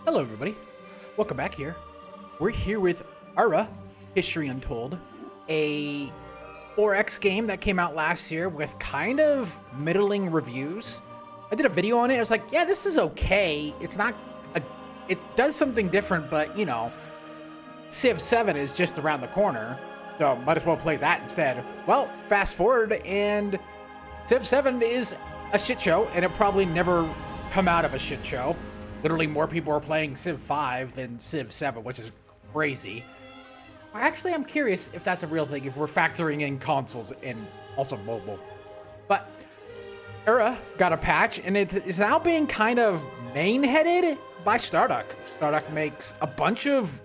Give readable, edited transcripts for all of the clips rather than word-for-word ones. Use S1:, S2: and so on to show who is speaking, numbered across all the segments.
S1: Hello everybody, welcome back here. We're here with Ara, History Untold, a 4X game that came out last year with kind of middling reviews. I did a video on it, I was like, yeah, this is okay. It's not, it does something different, but you know, Civ 7 is just around the corner, so might as well play that instead. Well, fast forward and Civ 7 is a shit show, and it probably never come out of a shit show. Literally more people are playing Civ 5 than Civ 7, which is crazy. Actually, I'm curious if that's a real thing, if we're factoring in consoles and also mobile. But Era got a patch, and it is now being kind of main-headed by Starduck. Starduck makes a bunch of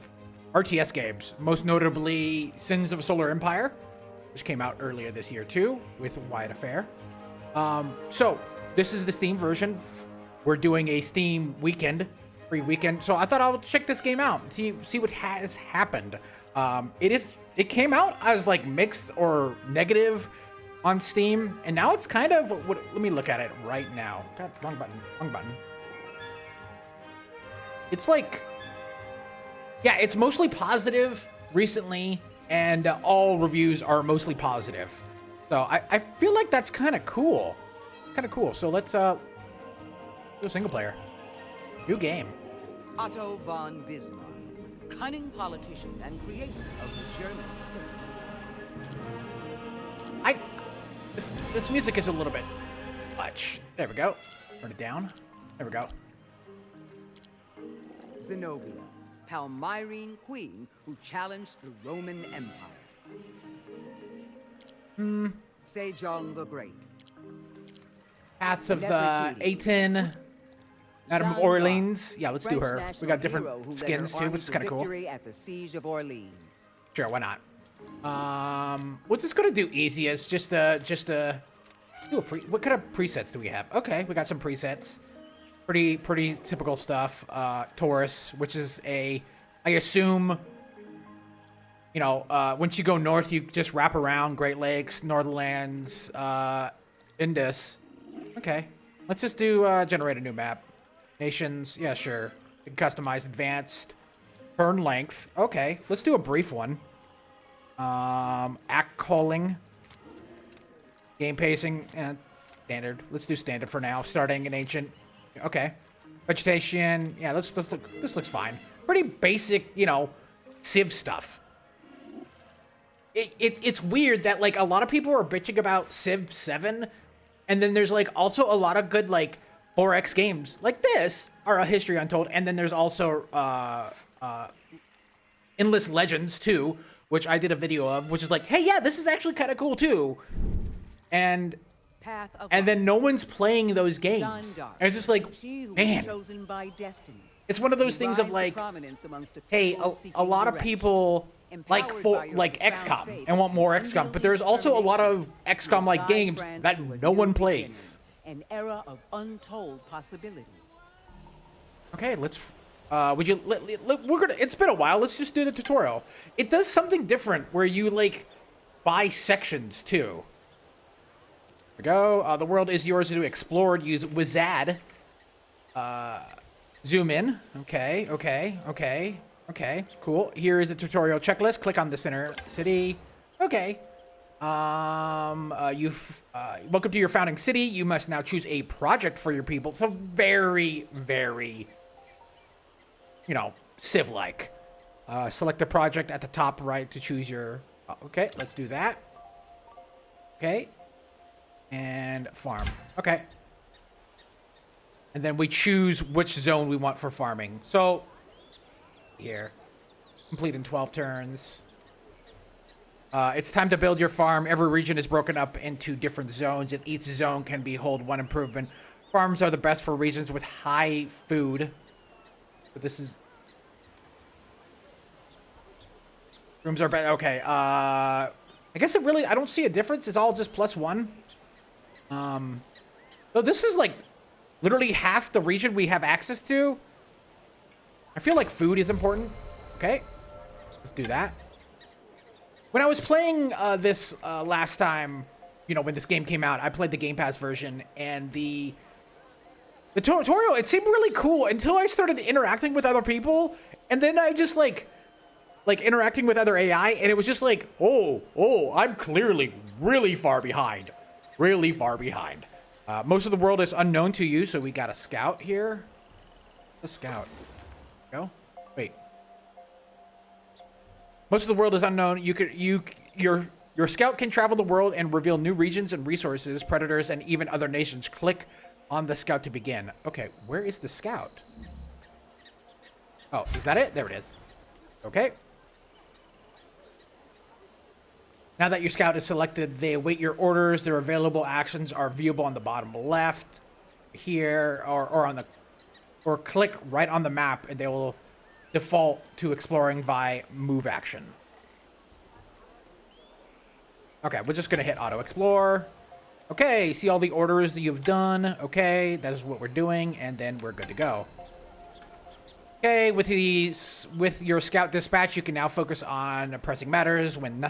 S1: RTS games, most notably Sins of Solar Empire, which came out earlier this year too, with Wyatt Affair. So this is the Steam version. We're doing a Steam weekend, free weekend. So I thought I'll check this game out, see what has happened. It came out as like mixed or negative on Steam, and now it's kind of let me look at it right now. God, wrong button. It's like, yeah, it's mostly positive recently, and all reviews are mostly positive. So I feel like that's kind of cool. So let's do a single player. New game.
S2: Otto von Bismarck, cunning politician and creator of the German state.
S1: This music is a little bit much. There we go. Turn it down. There we go.
S2: Zenobia, Palmyrene queen who challenged the Roman Empire. Sejong the Great.
S1: Paths of the A10. Madame of Orleans. Yeah, let's do her. We got different skins too, which is kind of cool.
S2: At the Siege of Orleans.
S1: Sure, why not? We're just gonna do easiest, just do a what kind of presets do we have? Okay, we got some presets. Pretty typical stuff. Taurus, which is I assume, you know, once you go north, you just wrap around Great Lakes, Northernlands, Indus. Okay, let's just do generate a new map. Nations, yeah, sure. You can customize advanced. Turn length. Okay, let's do a brief one. Act calling. Game pacing, standard. Let's do standard for now. Starting in ancient. Okay. Vegetation, yeah, let's look. This looks fine. Pretty basic, you know, Civ stuff. It's weird that like a lot of people are bitching about Civ 7, and then there's like also a lot of good like 4X games like this are a History Untold, and then there's also Endless Legends too, which I did a video of, which is like, hey, yeah, this is actually kind of cool too, and then no one's playing those games. And it's just like, man, it's one of those things of like, hey, a lot of people like XCOM and want more XCOM, but there's also a lot of XCOM like games that no one plays.
S2: An era of untold possibilities.
S1: Okay, let's we're gonna, it's been a while, let's just do the tutorial. It does something different where you like buy sections too. There we go. The world is yours to explore. Use Wizard. Zoom in. Okay, cool. Here is a tutorial checklist. Click on the center city. Okay. Welcome to your founding city. You must now choose a project for your people. So very, you know, Civ-like. Select a project at the top right to choose your... okay, let's do that. Okay. And farm. Okay. And then we choose which zone we want for farming. So, here. Complete in 12 turns. It's time to build your farm. Every region is broken up into different zones, and each zone can hold one improvement. Farms are the best for regions with high food. But this is... rooms are better. Okay, I guess it really... I don't see a difference. It's all just +1. So this is like literally half the region we have access to. I feel like food is important. Okay, let's do that. When I was playing this last time, you know, when this game came out, I played the Game Pass version, and the The tutorial, it seemed really cool until I started interacting with other people, and then I just like interacting with other AI, and it was just like, oh, I'm clearly really far behind. Really far behind. Most of the world is unknown to you, so we got a scout here. A scout. Go. Wait. Most of the world is unknown. Your scout can travel the world and reveal new regions and resources, predators, and even other nations. Click on the scout to begin. Okay, where is the scout? Oh, is that it? There it is. Okay. Now that your scout is selected, they await your orders. Their available actions are viewable on the bottom left here, or click right on the map, and they will default to exploring via move action. Okay, we're just gonna hit auto explore. Okay, see all the orders that you've done. Okay, that is what we're doing, and then we're good to go. Okay, with your scout dispatch, you can now focus on pressing matters when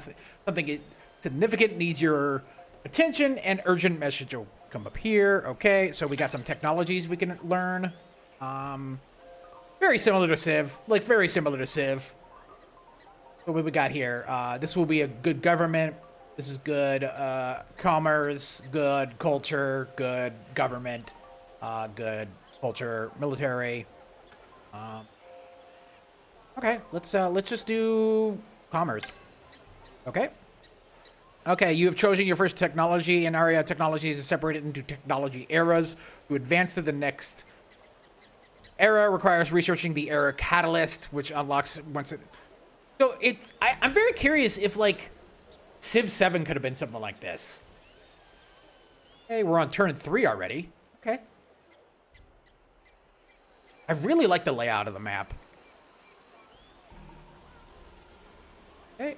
S1: something significant needs your attention. An urgent message will come up here. Okay, so we got some technologies we can learn. Very similar to Civ, very similar to Civ. What we got here? This will be a good government. This is good commerce, good culture, good government, good culture, military. Okay, let's just do commerce. Okay, you have chosen your first technology. An area of technologies is separated into technology eras. To advance to the next era requires researching the era catalyst, which unlocks once it. So I'm very curious if Civ 7 could have been something like this. Hey, we're on turn 3 already. Okay. I really like the layout of the map. Okay.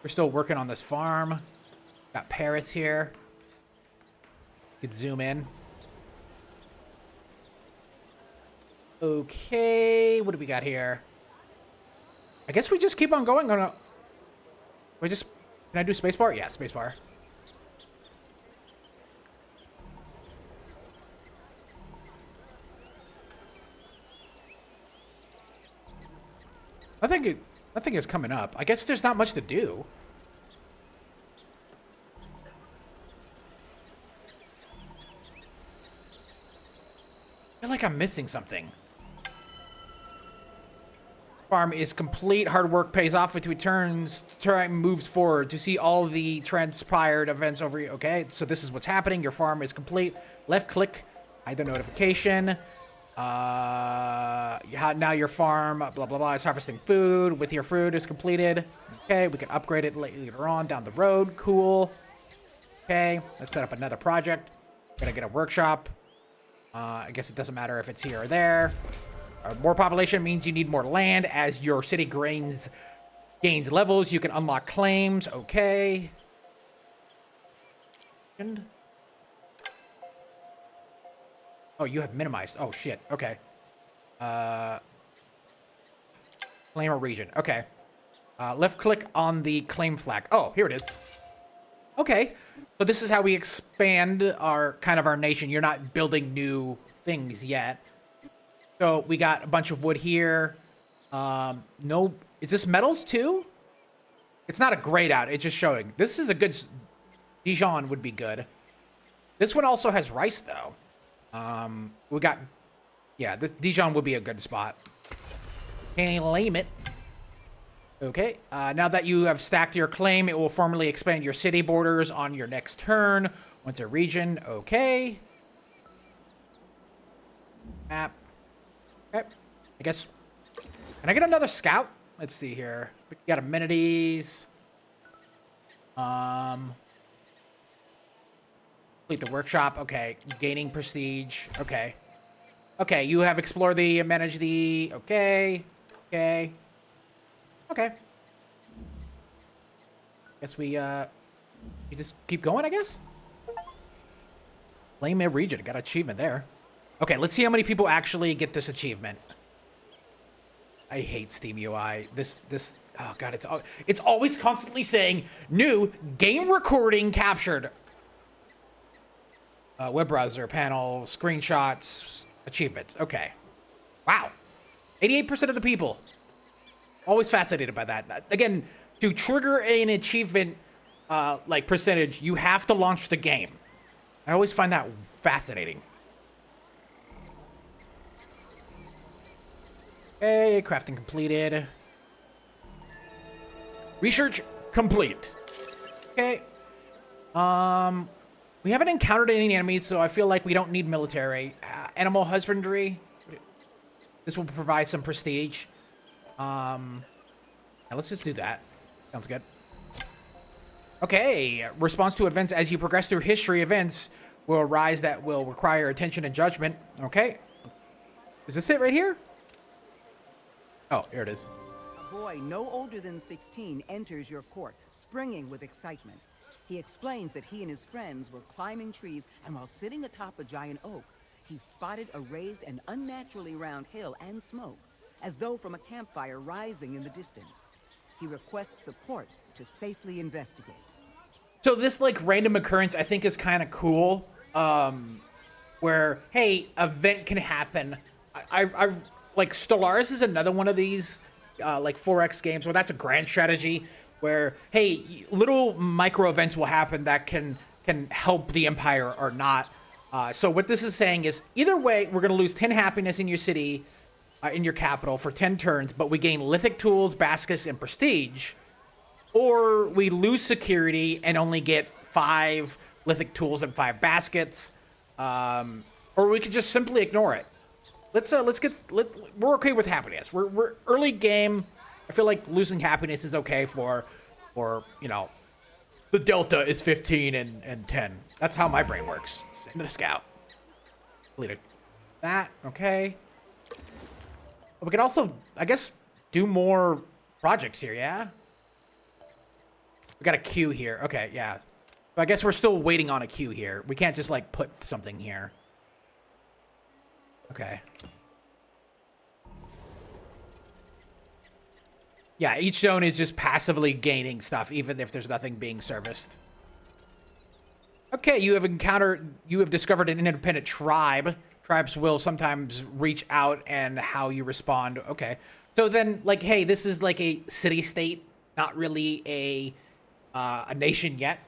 S1: We're still working on this farm. Got Paris here. You could zoom in. Okay, what do we got here? I guess we just keep on going. Can I do spacebar? Yeah, spacebar. Nothing is coming up. I guess there's not much to do. I feel like I'm missing something. Farm is complete. Hard work pays off. It returns. Time moves forward to see all the transpired events over. Okay, so this is what's happening. Your farm is complete. Left click. Hide the notification. Now your farm, blah, blah, blah, is harvesting food. With your food is completed. Okay, we can upgrade it later on down the road. Cool. Okay, let's set up another project. Gotta get a workshop. I guess it doesn't matter if it's here or there. More population means you need more land. As your city gains levels, you can unlock claims. Okay. Oh, you have minimized. Oh, shit. Okay. Claim a region. Okay. Left click on the claim flag. Oh, here it is. Okay. So this is how we expand our nation. You're not building new things yet. So we got a bunch of wood here. No, is this metals too? It's not a grayed out. It's just showing. This is a good. Dijon would be good. This one also has rice though. We got. Yeah, this Dijon would be a good spot. Claim it. Okay. Now that you have stacked your claim, it will formally expand your city borders on your next turn. Once a region. Okay. Map. Okay. I guess. Can I get another scout? Let's see here. We got amenities. Complete the workshop. Okay. Gaining prestige. Okay. Okay. You have explored the, manage the. Okay. Okay. Okay. Guess we just keep going, I guess? Claim a region. Got an achievement there. Okay, let's see how many people actually get this achievement. I hate Steam UI. Oh god, it's always constantly saying new game recording captured. Web browser, panel, screenshots, achievements. Okay. Wow. 88% of the people. Always fascinated by that. Again, to trigger an achievement like percentage, you have to launch the game. I always find that fascinating. Okay, crafting completed. Research complete. Okay. We haven't encountered any enemies, so I feel like we don't need military. Animal husbandry. This will provide some prestige. Yeah, let's just do that. Sounds good. Okay, response to events as you progress through history, events will arise that will require attention and judgment. Okay. Is this it right here? Oh, here it is.
S2: A boy no older than 16 enters your court, springing with excitement. He explains that he and his friends were climbing trees, and while sitting atop a giant oak, he spotted a raised and unnaturally round hill and smoke, as though from a campfire rising in the distance. He requests support to safely investigate.
S1: So this like random occurrence I think is kind of cool. Where hey, event can happen. I've like Stellaris is another one of these like 4X games where that's a grand strategy where hey, little micro events will happen that can help the Empire or not. So what this is saying is either way we're gonna lose 10 happiness in your city, in your capital for 10 turns, but we gain lithic tools, baskets, and prestige. Or we lose security and only get 5 lithic tools and 5 baskets. Or we could just simply ignore it. We're okay with happiness. We're early game. I feel like losing happiness is okay for you know, the delta is 15 and 10. That's how my brain works. Send a scout. Delete that. Okay. But we can also, I guess, do more projects here. Yeah. We got a queue here. Okay, yeah. But I guess we're still waiting on a queue here. We can't just, like, put something here. Okay. Yeah, each zone is just passively gaining stuff, even if there's nothing being serviced. Okay, you have discovered an independent tribe. Tribes will sometimes reach out and how you respond. Okay. So then, like, hey, this is like a city-state, not really a nation yet.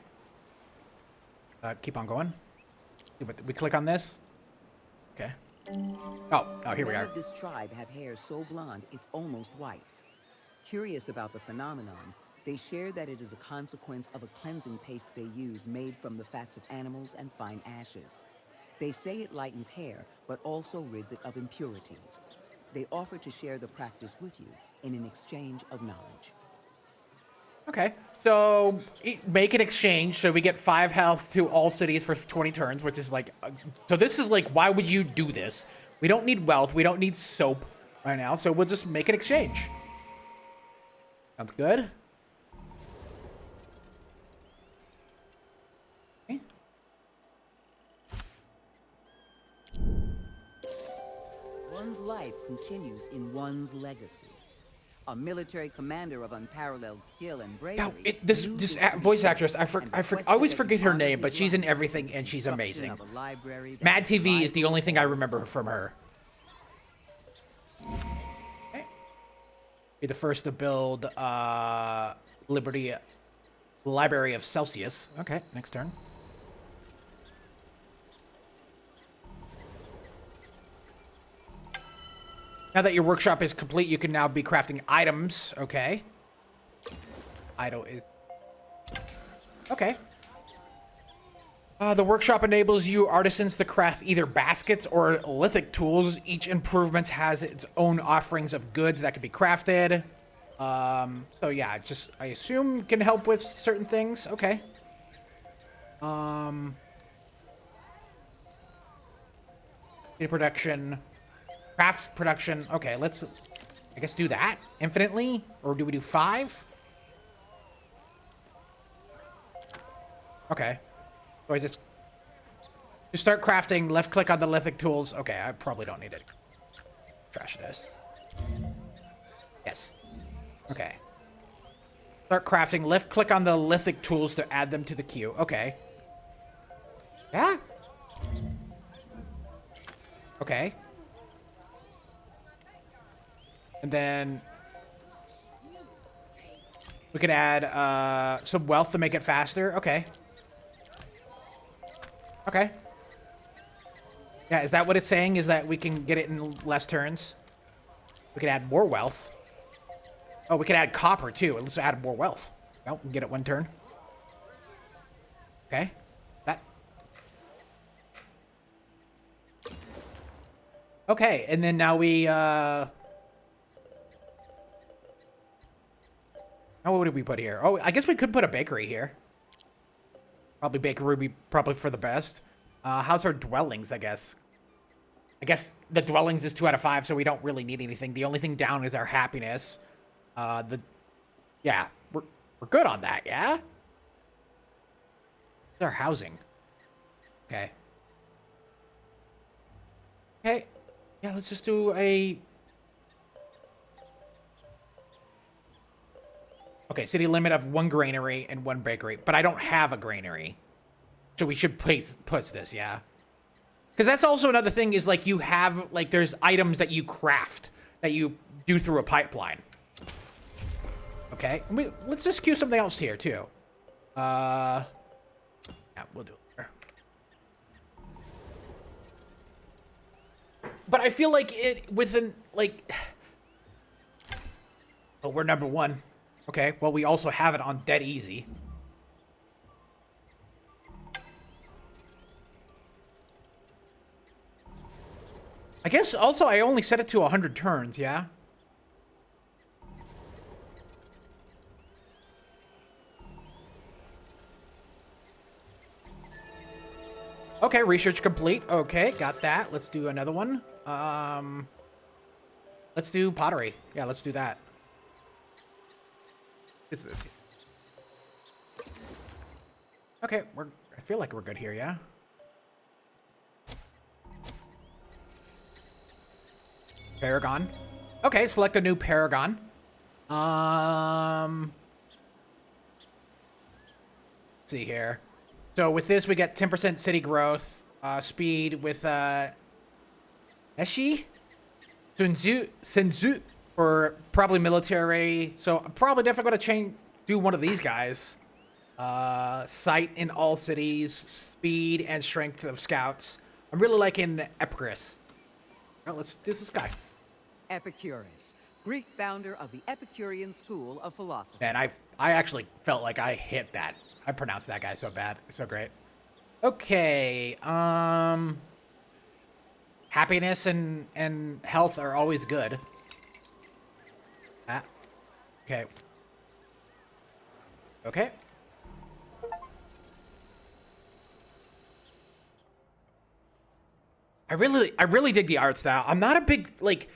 S1: Keep on going. We click on this. Okay. Oh, here we are.
S2: Men of this tribe have hair so blonde it's almost white. Curious about the phenomenon, they share that it is a consequence of a cleansing paste they use made from the fats of animals and fine ashes. They say it lightens hair, but also rids it of impurities. They offer to share the practice with you in an exchange of knowledge.
S1: Okay, so make an exchange so we get 5 health to all cities for 20 turns, which is like, so this is like, why would you do this? We don't need wealth, we don't need soap right now, so we'll just make an exchange. Sounds good. Okay.
S2: One's life continues in one's legacy. A military commander of unparalleled skill and bravery.
S1: Now, this voice actress, I always forget her name, but she's in everything and she's amazing. Mad TV is the only thing I remember from her. Okay. Be the first to build Library of Celsius. Okay, next turn. Now that your workshop is complete, you can now be crafting items. Okay. Idle is... Okay. The workshop enables you artisans to craft either baskets or lithic tools. Each improvement has its own offerings of goods that can be crafted. So yeah, just, I assume can help with certain things. Okay. Production... Craft production. Okay, let's, I guess, do that infinitely. Or do we do 5? Okay. So I just start crafting. Left click on the lithic tools. Okay, I probably don't need it. Trash this. Yes. Okay. Start crafting. Left click on the lithic tools to add them to the queue. Okay. Yeah. Okay. And then we could add some wealth to make it faster. Okay. Okay. Yeah, is that what it's saying? Is that we can get it in less turns? We could add more wealth. Oh, we could add copper too. Let's add more wealth. Well, we can get it 1 turn. Okay. That. Okay, and then now we, now what did we put here? Oh, I guess we could put a bakery here. Probably bakery would be probably for the best. How's our dwellings, I guess? I guess the dwellings is 2 out of 5, so we don't really need anything. The only thing down is our happiness. Yeah, we're good on that, yeah? Our housing. Okay. Okay. Yeah, let's just do a... Okay, city limit of 1 granary and 1 bakery. But I don't have a granary. So we should push this, yeah? Because that's also another thing is, like, you have, like, there's items that you craft that you do through a pipeline. Okay, let's just queue something else here, too. Yeah, we'll do it there. But I feel like it, within, like... Oh, we're number 1. Okay, well, we also have it on dead easy. I guess also I only set it to 100 turns, yeah? Okay, research complete. Okay, got that. Let's do another one. Let's do pottery. Yeah, let's do that. What's this? Okay, I feel like we're good here, yeah? Paragon. Okay, select a new Paragon. Let's see here. So with this, we get 10% city growth, speed with Eshi, Senzu for probably military. So I'm probably definitely gonna do one of these guys. Sight in all cities, speed and strength of scouts. I'm really liking Epicurus. Well, let's do this guy.
S2: Epicurus, Greek founder of the Epicurean school of philosophy.
S1: Man, I actually felt like I hit that. I pronounced that guy so bad. It's so great. Okay, happiness and health are always good. Okay. Okay. I really dig the art style. I'm not a big, like,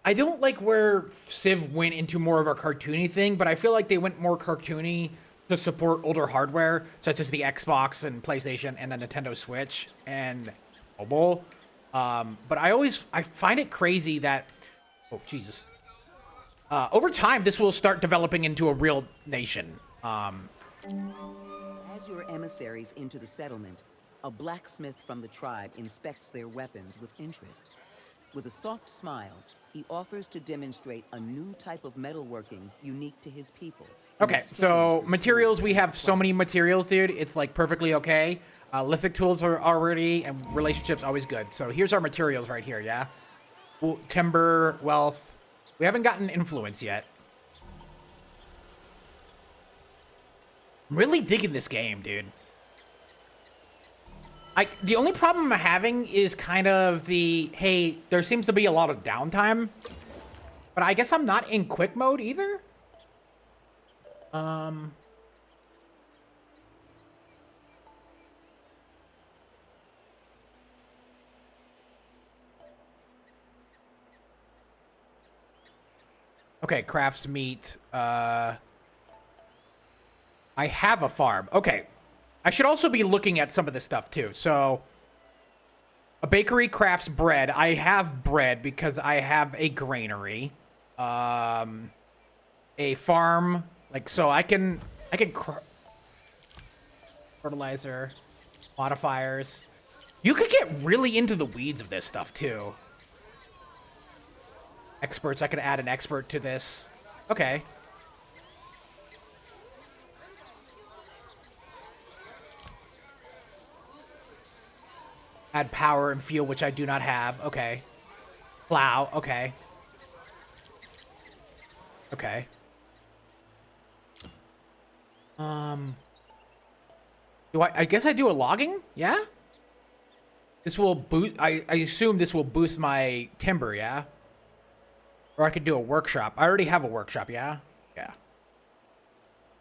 S1: I don't like where Civ went into more of a cartoony thing, but I feel like they went more cartoony to support older hardware, such as the Xbox and PlayStation and the Nintendo Switch and mobile. But I find it crazy that, oh, Jesus. Over time, this will start developing into a real nation.
S2: As your emissaries into the settlement, a blacksmith from the tribe inspects their weapons with interest. With a soft smile, he offers to demonstrate a new type of metalworking unique to his people.
S1: Okay, so materials, we have so many materials, dude. It's like perfectly okay. Lithic tools are already, and relationships always good. So here's our materials right here, yeah? Well, timber, wealth. We haven't gotten influence yet. I'm really digging this game, dude. The only problem I'm having is kind of the, hey, there seems to be a lot of downtime. But I guess I'm not in quick mode either. Okay, crafts meat. I have a farm. Okay. I should also be looking at some of this stuff too. So, a bakery crafts bread. I have bread because I have a granary. A farm, like, so I can fertilizer, modifiers. You could get really into the weeds of this stuff, too. Experts, I could add an expert to this. Okay. Add power and fuel, which I do not have. Okay. Plow. Okay. Okay. Do I guess I do a logging? Yeah? This will boost, I assume this will boost my timber, yeah? Or I could do a workshop. I already have a workshop, yeah? Yeah.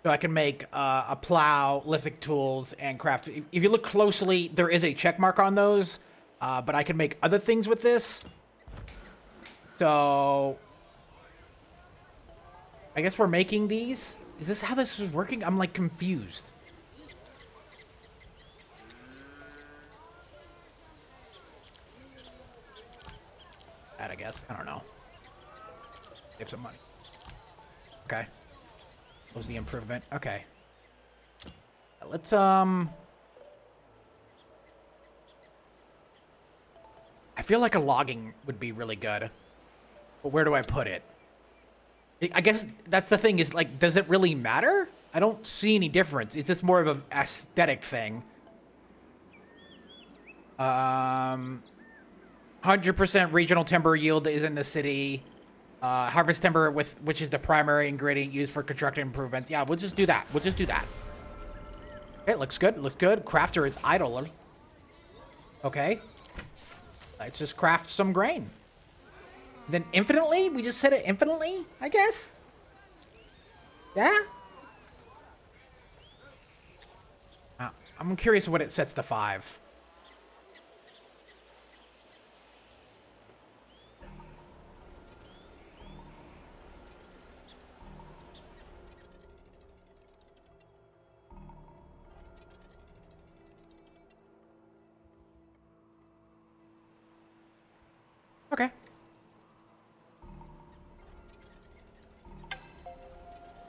S1: So I can make a plow, lithic tools, and craft. If you look closely, there is a check mark on those, but I can make other things with this. So I guess we're making these. Is this how this is working? I'm like confused. That I guess. I don't know. Save some money. Okay. What was the improvement? Okay. Let's I feel like a logging would be really good. But where do I put it? I guess that's the thing is, like, does it really matter? I don't see any difference. It's just more of an aesthetic thing. 100% regional timber yield is in the city. Harvest timber, which is the primary ingredient used for construction improvements. Yeah, we'll just do that. We'll just do that. Okay, looks good. Looks good. Crafter is idle. Okay. Let's just craft some grain. Then infinitely? We just said it infinitely, I guess? Yeah? I'm curious what it sets to 5. Okay.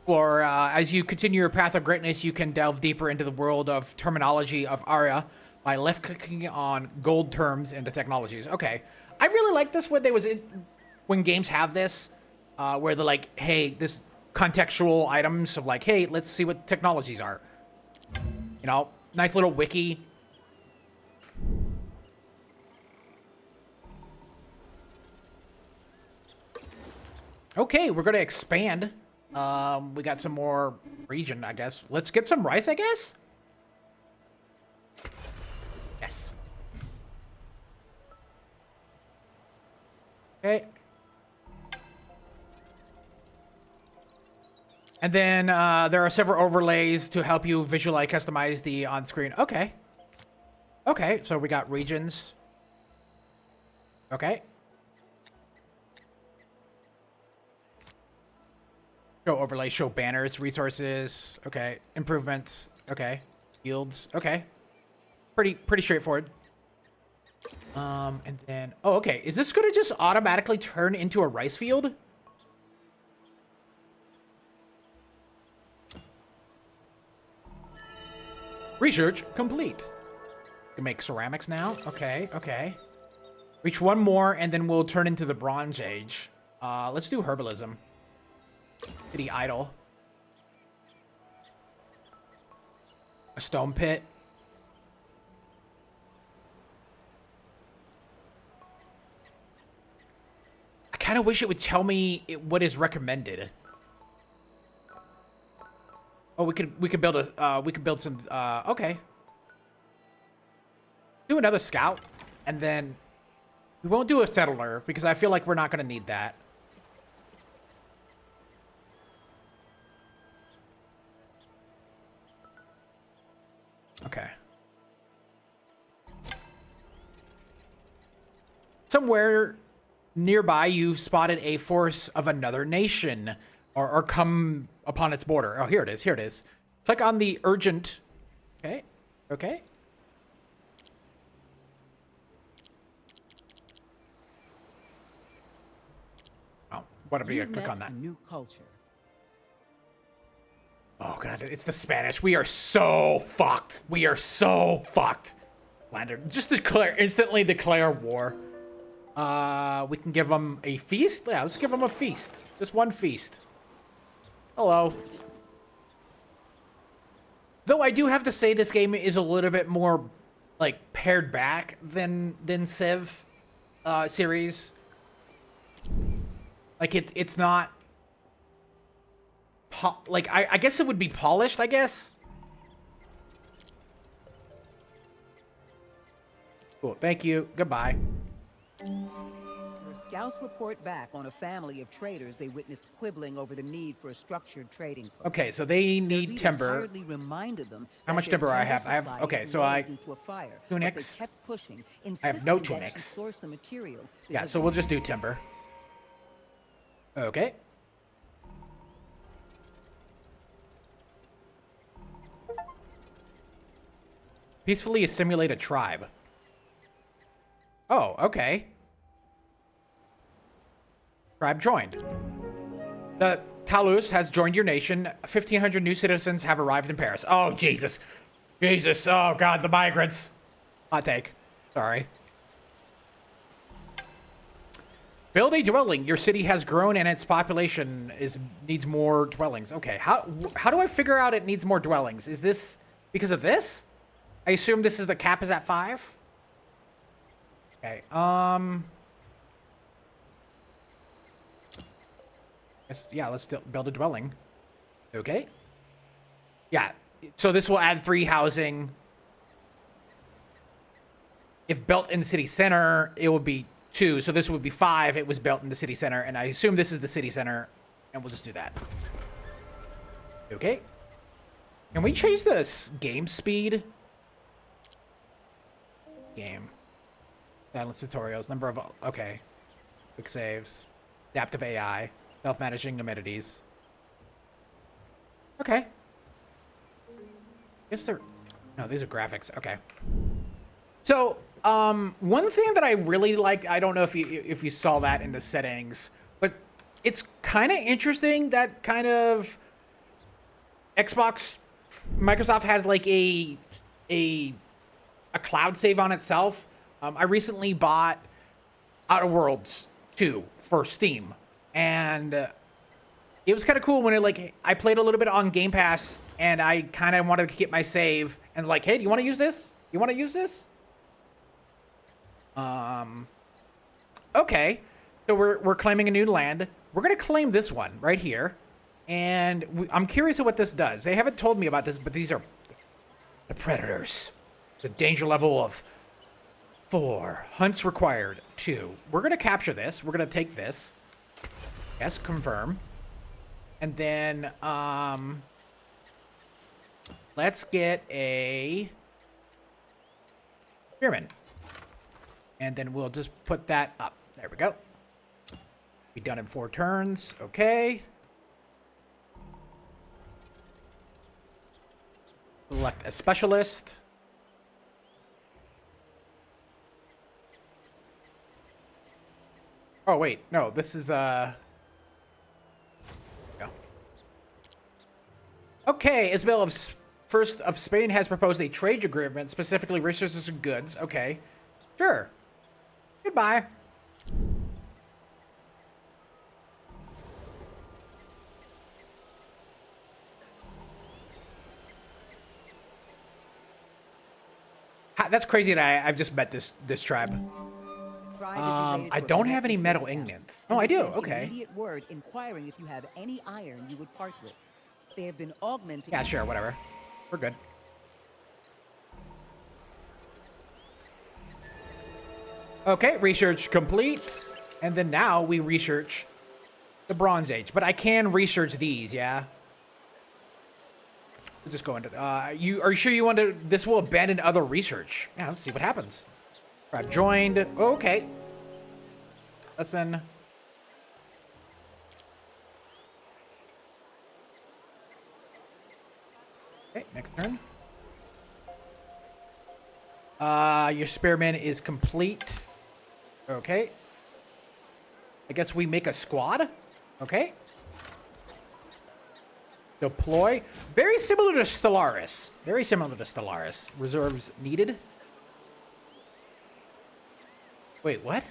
S1: Or as you continue your path of greatness, you can delve deeper into the world of terminology of Aria by left-clicking on gold terms into technologies. Okay, I really like this when games have this, where they're like, hey, this contextual items of like, hey, let's see what technologies are. You know, nice little wiki. Okay, we're gonna expand. We got some more region, I guess. Let's get some rice, I guess? Yes. Okay. And then there are several overlays to help you visualize, customize the on-screen. Okay. Okay, so we got regions. Okay. Show overlay, show banners, resources. Okay. Improvements. Okay. Yields. Okay. Pretty straightforward. And then, oh, okay. Is this gonna just automatically turn into a rice field? Research complete. You can make ceramics now. Okay, okay. Reach one more, and then we'll turn into the Bronze Age. Let's do herbalism. City idle. A stone pit. I kind of wish it would tell me what is recommended. Oh, we could build some. Okay. Do another scout, and then we won't do a settler because I feel like we're not going to need that. Okay. Somewhere nearby, you've spotted a force of another nation, or come upon its border. Oh, here it is. Here it is. Click on the urgent. Okay. Okay. Oh, whatever you click on that.
S2: A new culture.
S1: Oh god, it's the Spanish. We are so fucked. We are so fucked. Landed. Just instantly declare war. We can give them a feast? Yeah, let's give them a feast. Just one feast. Hello. Though I do have to say this game is a little bit more, like, pared back than Civ series. Like, it's not... like, I guess it would be polished, I guess? Cool, thank you. Goodbye.
S2: Your scouts report back on a family of traders they witnessed quibbling over the need for a structured trading post.
S1: Okay, so they need timber.
S2: Hurriedly reminded them
S1: How much timber I have? I have, okay, so I... Tunics.
S2: They kept pushing,
S1: I have no
S2: insisting that
S1: tunics.
S2: she source the material.
S1: Yeah, so we'll just do timber. Okay. Peacefully assimilate a tribe. Oh, okay. Tribe joined. The Talus has joined your nation. 1,500 new citizens have arrived in Paris. Oh, Jesus. Jesus. Oh, God, the migrants. Hot take. Sorry. Build a dwelling. Your city has grown and its population needs more dwellings. Okay, how do I figure out it needs more dwellings? Is this because of this? I assume this is the cap is at 5? Okay, yeah, let's still build a dwelling. Okay. Yeah, so this will add 3 housing. If built in the city center, it would be 2, so this would be 5. It was built in the city center, and I assume this is the city center, and we'll just do that. Okay. Can we change this game speed? Game. Balance tutorials, number of... Okay. Quick saves. Adaptive AI. Self-managing amenities. Okay. Guess they're... No, these are graphics. Okay. So, one thing that I really like, I don't know if you saw that in the settings, but it's kind of interesting that kind of Microsoft has like a cloud save on itself. I recently bought Outer Worlds 2 for Steam, and it was kind of cool when I played a little bit on Game Pass, and I kind of wanted to get my save, and like, hey, do you want to use this? You want to use this? Okay. So we're claiming a new land. We're gonna claim this one right here, and I'm curious of what this does. They haven't told me about this, but these are the predators. The danger level of 4. Hunts required 2. We're gonna capture this. We're gonna take this. Yes, confirm. And then let's get a spearman. And then we'll just put that up. There we go. Be done in 4 turns. Okay. Select a specialist. Oh, wait. No, this is, go. Okay, Isabel of First of Spain has proposed a trade agreement, specifically resources and goods. Okay. Sure. Goodbye. That's crazy that I've just met this tribe. I don't have any metal ingots. Oh, I do. Okay.
S2: Immediate word inquiring if you have any iron you would part with. They have been augmented.
S1: Yeah, sure, whatever. We're good. Okay, research complete. And then now we research the Bronze Age. But I can research these, yeah? We'll just go into... are you sure you want to... This will abandon other research. Yeah, let's see what happens. I've joined. Oh, okay. Listen. Okay, next turn. Your spearman is complete. Okay. I guess we make a squad. Okay. Deploy. Very similar to Stellaris. Very similar to Stellaris. Reserves needed. Wait, what?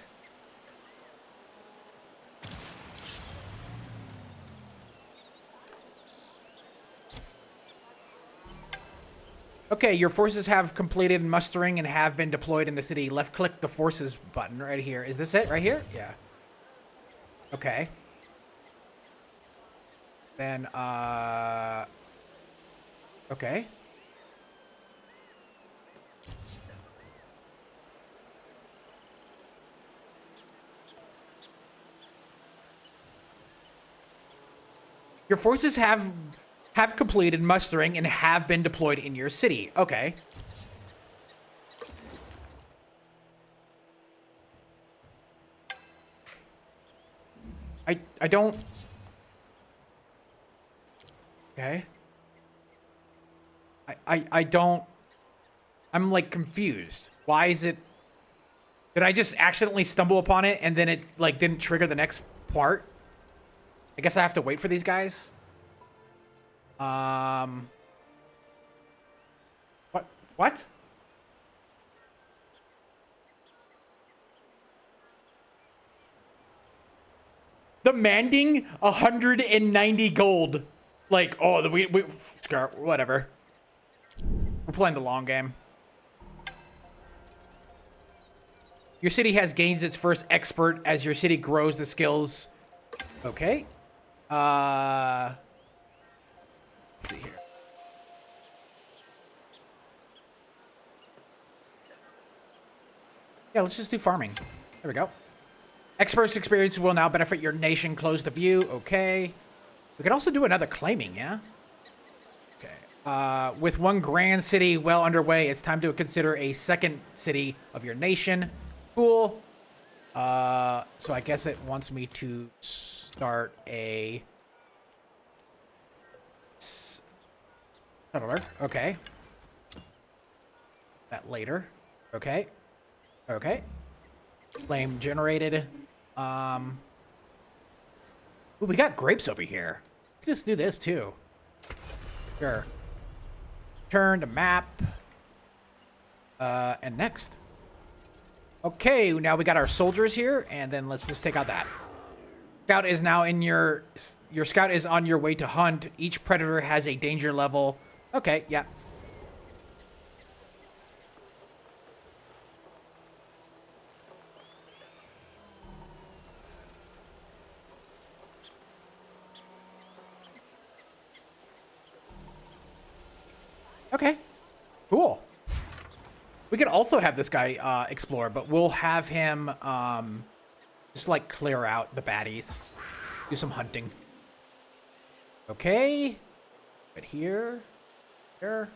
S1: Okay, your forces have completed mustering and have been deployed in the city. Left-click the forces button right here. Is this it right here? Yeah. Okay. Then, okay. Your forces have completed mustering and have been deployed in your city. Okay. I don't... Okay. I don't... I'm, like, confused. Why is it... Did I just accidentally stumble upon it and then it, like, didn't trigger the next part? I guess I have to wait for these guys. What? Demanding 190 gold. Like, oh, we whatever. We're playing the long game. Your city has gained its first expert as your city grows the skills. Okay. Let's see here. Yeah, let's just do farming. There we go. Expert's experience will now benefit your nation. Close the view. Okay. We could also do another claiming, yeah? Okay. With one grand city well underway, it's time to consider a second city of your nation. Cool. So I guess it wants me to start a settler. Okay. That later. Okay. Okay. Flame generated. Ooh, we got grapes over here. Let's just do this too. Sure. Turn to map. And next. Okay, now we got our soldiers here, and then let's just take out that. Scout is now in your scout is on your way to hunt. Each predator has a danger level. Okay, yeah. Okay, cool. We could also have this guy explore, but we'll have him just like clear out the baddies, do some hunting. Okay, but here, crafting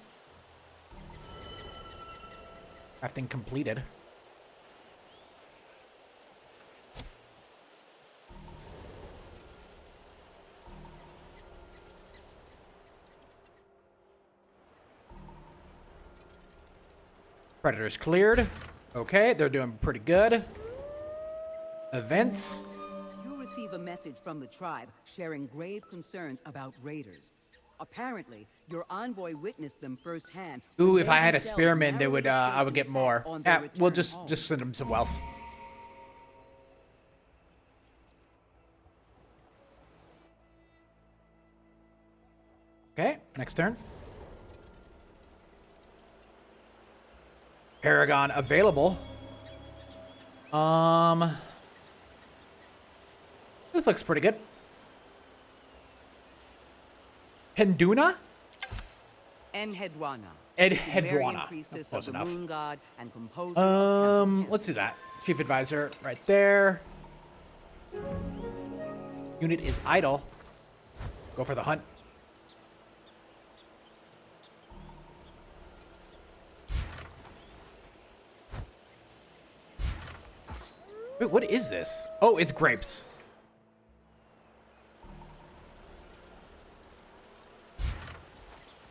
S1: completed. Predators cleared. Okay, they're doing pretty good. Events.
S2: You receive a message from the tribe sharing grave concerns about raiders. Apparently, your envoy witnessed them firsthand.
S1: Ooh, if I had a spearman, they would I would get more. Yeah, we'll just send them some wealth. Okay, next turn. Paragon available. This looks pretty good. Penduna?
S2: Enhedwana.
S1: Edhedwana.
S2: Priestess
S1: Close
S2: of the
S1: enough.
S2: moon god and composer of temple
S1: Let's do that. Chief advisor right there. Unit is idle. Go for the hunt. Wait, what is this? Oh, it's grapes.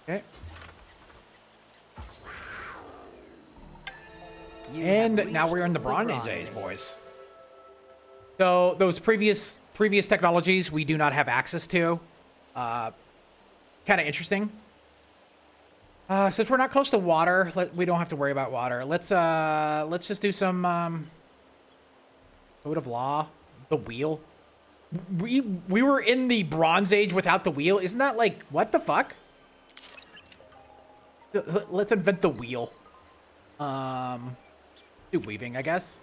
S1: Okay. And now we're in the Bronze Age, boys. So those previous technologies we do not have access to. Kind of interesting. Since we're not close to water, we don't have to worry about water. Let's just do some Code of law. The wheel. We were in the Bronze Age without the wheel. Isn't that like, what the fuck? Let's invent the wheel. Do weaving, I guess.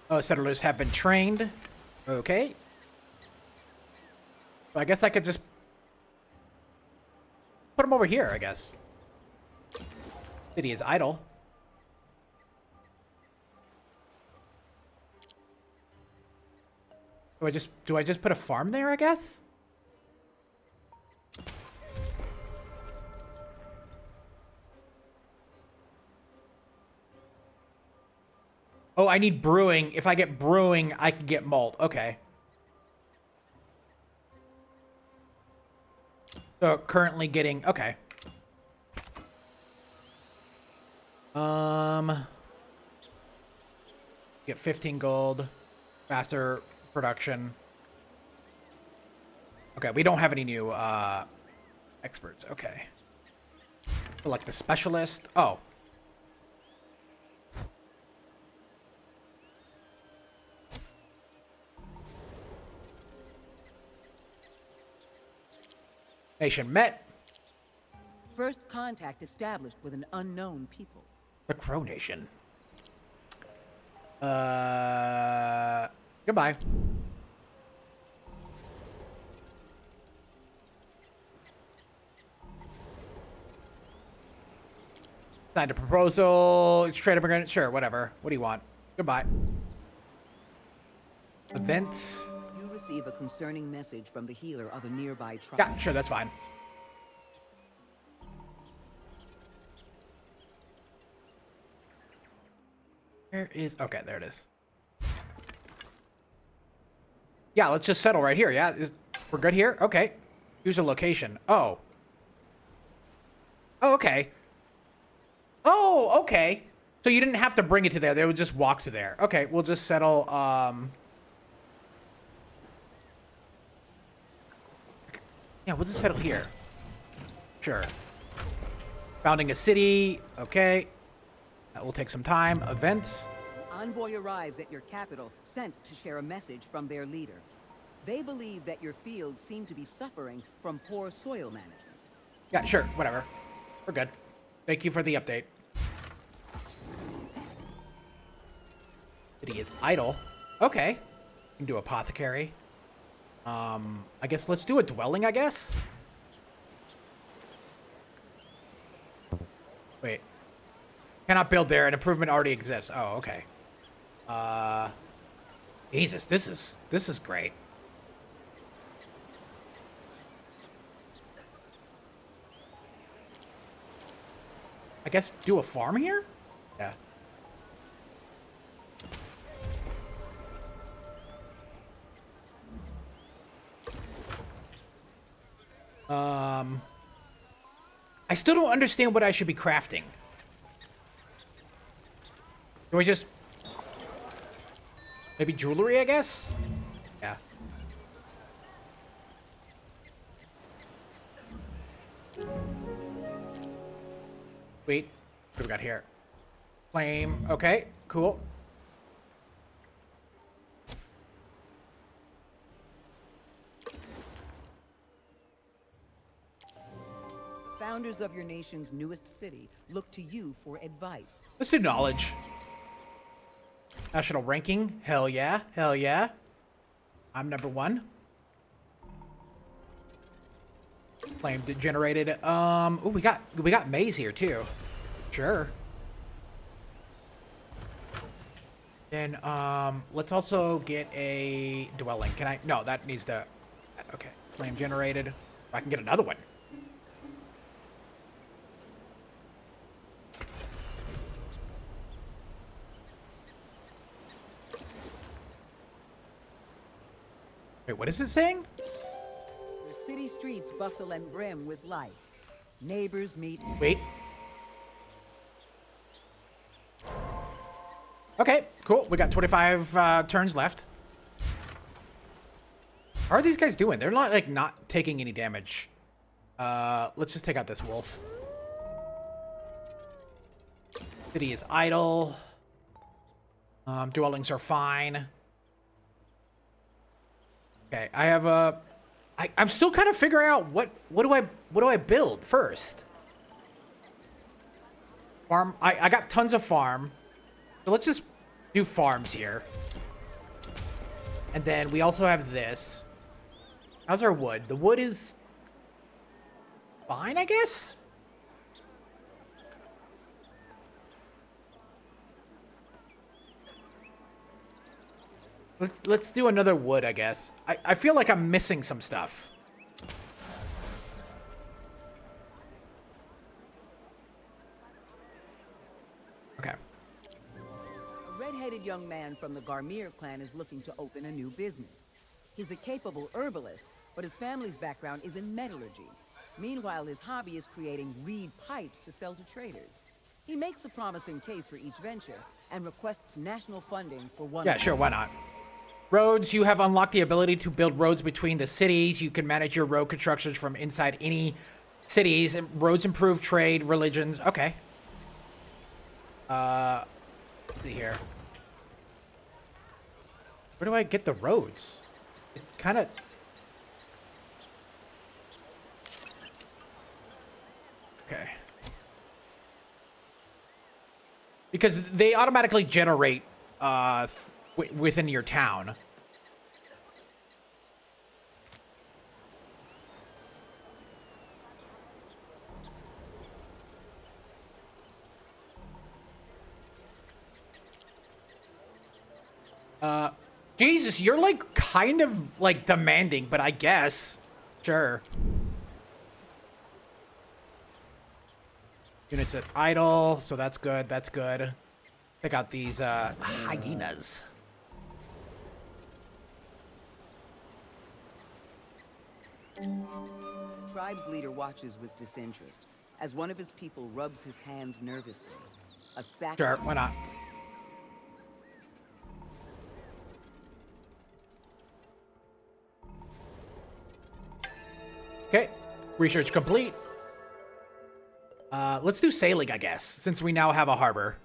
S1: Oh, settlers have been trained. Okay. Well, I guess I could just put them over here, I guess. City is idle. Do I just put a farm there, I guess? Oh, I need brewing. If I get brewing, I can get malt. Okay. So currently getting, okay. Get 15 gold, faster production. Okay, we don't have any new experts. Okay. Select the specialist. Oh. Nation met.
S2: First contact established with an unknown people.
S1: The Crow Nation. Goodbye. Signed a proposal. Straight up agreement. Sure, whatever. What do you want? Goodbye. Events.
S2: You receive a concerning message from the healer of a nearby tribe.
S1: Yeah, sure, that's fine. Where is... Okay, there it is. Yeah, let's just settle right here. Yeah, we're good here? Okay. Use a location. Oh. Oh, okay. Oh, okay. So you didn't have to bring it to there. They would just walk to there. Okay, we'll just settle, yeah, we'll just settle here. Sure. Founding a city. Okay. That will take some time. Events.
S2: Envoy arrives at your capital, sent to share a message from their leader. They believe that your fields seem to be suffering from poor soil management.
S1: Yeah, sure. Whatever. We're good. Thank you for the update. City is idle. Okay. We can do apothecary. I guess let's do a dwelling, I guess? Wait. Cannot build there. An improvement already exists. Oh, okay. Jesus, this is great. I guess do a farm here? Yeah. I still don't understand what I should be crafting. Do I just... Maybe jewelry, I guess? Yeah. Wait. What do we got here? Flame. Okay, cool.
S2: Founders of your nation's newest city look to you for advice.
S1: Let's do knowledge. National ranking. Hell yeah. Hell yeah. I'm number 1. Flame generated. Ooh, we got maze here too. Sure. Then let's also get a dwelling. Can I? No, that needs to. Okay. Flame generated. I can get another one. Wait, what is it saying?
S2: Your city streets bustle and brim with life. Neighbors meet.
S1: Wait. Okay, cool. We got 25 turns left. How are these guys doing? They're not, like, not taking any damage. Let's just take out this wolf. City is idle. Dwellings are fine. Okay, I have a... I'm still kind of figuring out what do I build first? Farm. I got tons of farm. So let's just do farms here. And then we also have this. How's our wood? The wood is fine, I guess? Let's do another wood, I guess. I feel like I'm missing some stuff. Okay.
S2: A red-headed young man from the Garmir clan is looking to open a new business. He's a capable herbalist, but his family's background is in metallurgy. Meanwhile, his hobby is creating reed pipes to sell to traders. He makes a promising case for each venture and requests national funding for one.
S1: Yeah, sure, why not? Roads, you have unlocked the ability to build roads between the cities. You can manage your road constructions from inside any cities. Roads improve trade, religions. Okay. Let's see here. Where do I get the roads? It kind of... Okay. Because they automatically generate within your town. Jesus, you're like kind of like demanding, but I guess. Sure. Units at idle, so that's good, that's good. Check out these hyenas.
S2: The tribe's leader watches with disinterest as one of his people rubs his hands nervously. A sack.
S1: Sure, why not? Okay, research complete. Let's do sailing, I guess, since we now have a harbor.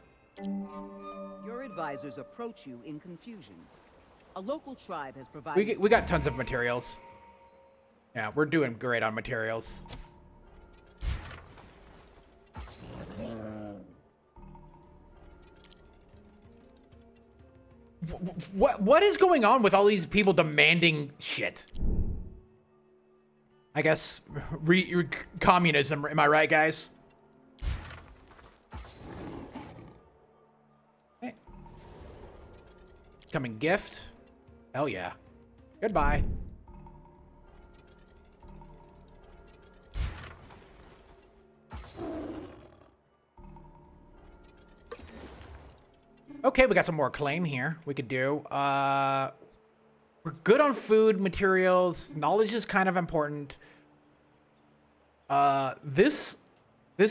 S2: Your advisors approach you in confusion. A local tribe has provided...
S1: We got tons of materials. Yeah, we're doing great on materials. What is going on with all these people demanding shit? I guess communism, am I right, guys? Okay. Coming gift. Hell yeah. Goodbye. Okay, we got some more claim here we could do. We're good on food, materials. Knowledge is kind of important. This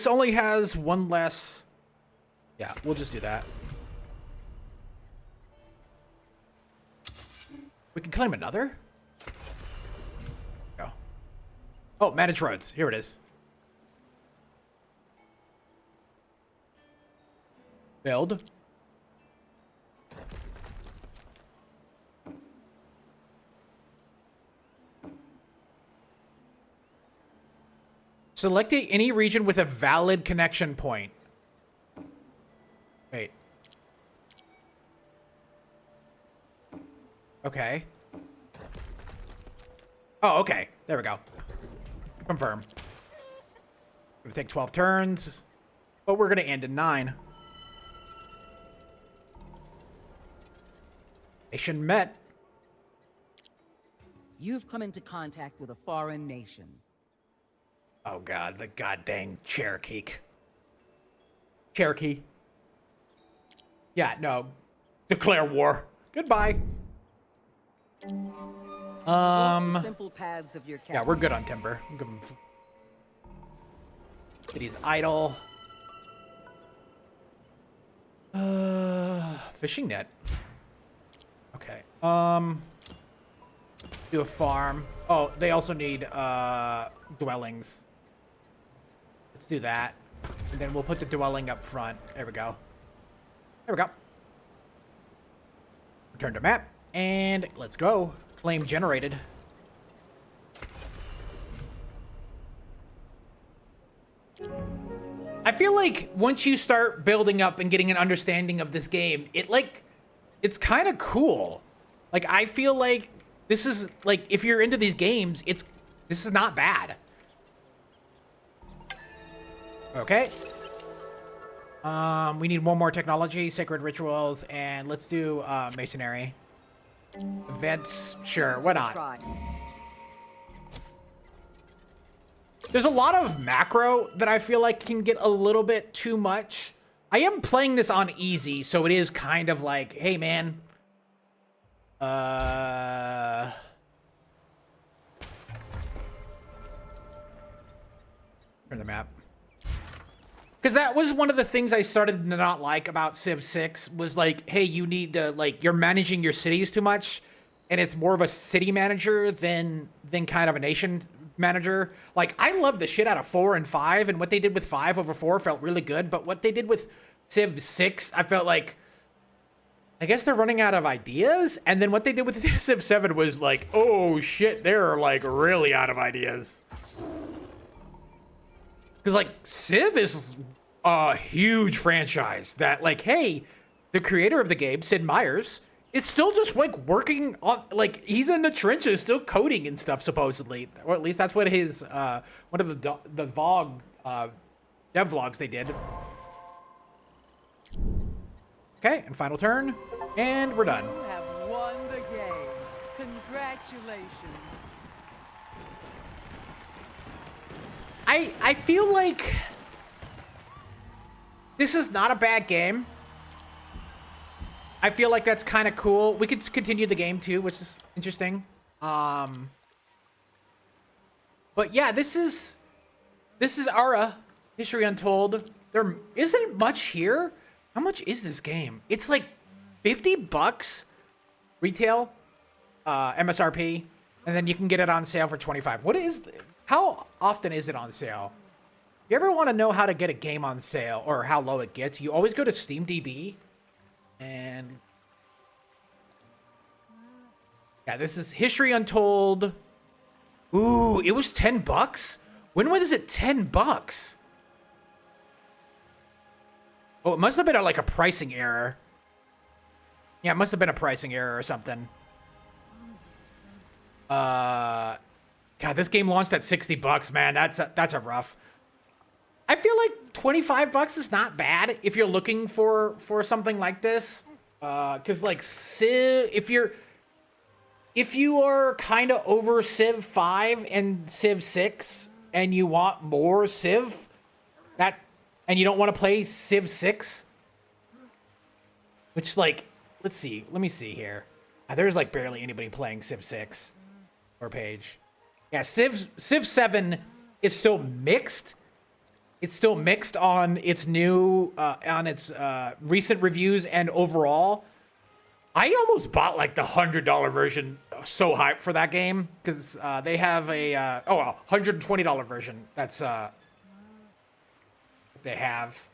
S1: only has one less. Yeah, we'll just do that. We can claim another? Go. Oh, manage roads. Here it is. Build. Select any region with a valid connection point. Wait. Okay. Oh, okay. There we go. Confirm. Gonna take 12 turns, but we're gonna end in 9. Nation met.
S2: You've come into contact with a foreign nation.
S1: Oh god, the goddamn Cherokee. Cherokee. Yeah, no. Declare war. Goodbye.
S2: Walk the simple paths of your
S1: Yeah, we're good on timber. City's idle. Fishing net. Okay. Do a farm. Oh, they also need dwellings. Let's do that. And then we'll put the dwelling up front. There we go. There we go. Return to map. And let's go. flame generated. I feel like once you start building up and getting an understanding of this game, it's kind of cool. Like, I feel like this is, like, if you're into these games, this is not bad. Okay. We need one more technology, sacred rituals, and let's do masonry. Events, sure, why not? There's a lot of macro that I feel like can get a little bit too much. I am playing this on easy, so it is kind of like, hey man. Turn the map. Because that was one of the things I started to not like about Civ 6 was like, hey, you need to, like, you're managing your cities too much, and it's more of a city manager than kind of a nation manager. Like, I love the shit out of 4 and 5, and what they did with 5 over 4 felt really good, but what they did with Civ 6, I felt like, I guess they're running out of ideas, and then what they did with Civ 7 was like, oh shit, they're like really out of ideas. Because, like, Civ is a huge franchise that, like, hey, the creator of the game, Sid Meier's, it's still just, like, working on, like, he's in the trenches still coding and stuff, supposedly. Or at least that's what his, one of the vlog, dev vlogs they did. Okay, and final turn, and we're done.
S3: You have won the game. Congratulations.
S1: I feel like this is not a bad game. I feel like that's kind of cool. We could continue the game too, which is interesting. But yeah, this is Ara, History Untold. There isn't much here. How much is this game? It's like $50 retail, MSRP, and then you can get it on sale for $25. What is? How often is it on sale? You ever want to know how to get a game on sale or how low it gets? You always go to SteamDB, and yeah, this is History Untold. Ooh, it was $10. When was it $10? Oh, it must have been like a pricing error. Yeah, it must have been a pricing error or something. God, this game launched at $60, man. That's a rough. I feel like $25 is not bad if you're looking for something like this. Cause like Civ, if you are kind of over Civ 5 and Civ 6 and you want more Civ, and you don't want to play Civ 6, which, like, let's see. Let me see here. There's like barely anybody playing Civ 6 or Page. Yeah, Civ 7 is still mixed. It's still mixed on its new, on its recent reviews and overall. I almost bought like the $100 version. So hyped for that game because they have a $120 version. That's they have.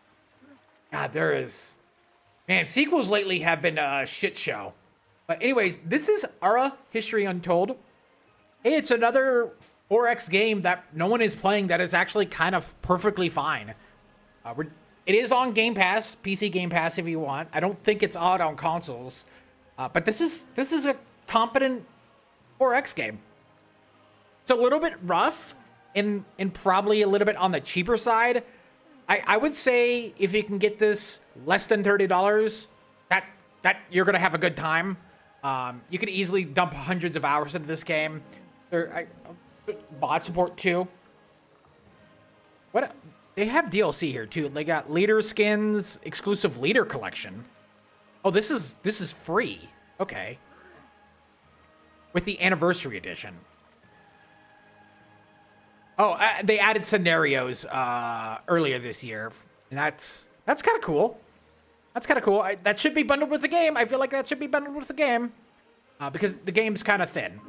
S1: God, there is. Man, sequels lately have been a shit show. But anyways, this is Ara, History Untold. Hey, it's another 4X game that no one is playing that is actually kind of perfectly fine. It is on Game Pass, PC Game Pass if you want. I don't think it's out on consoles. But this is a competent 4X game. It's a little bit rough and probably a little bit on the cheaper side. I would say if you can get this less than $30, that you're gonna have a good time. You could easily dump hundreds of hours into this game. Bot support too. What? They have DLC here too. They got leader skins, exclusive leader collection. Oh, this is free. Okay. With the anniversary edition. Oh, they added scenarios earlier this year, and that's kind of cool. That's kind of cool. That should be bundled with the game. I feel like that should be bundled with the game because the game's kind of thin.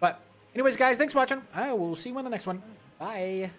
S1: But anyways, guys, thanks for watching. I will see you in the next one. Bye.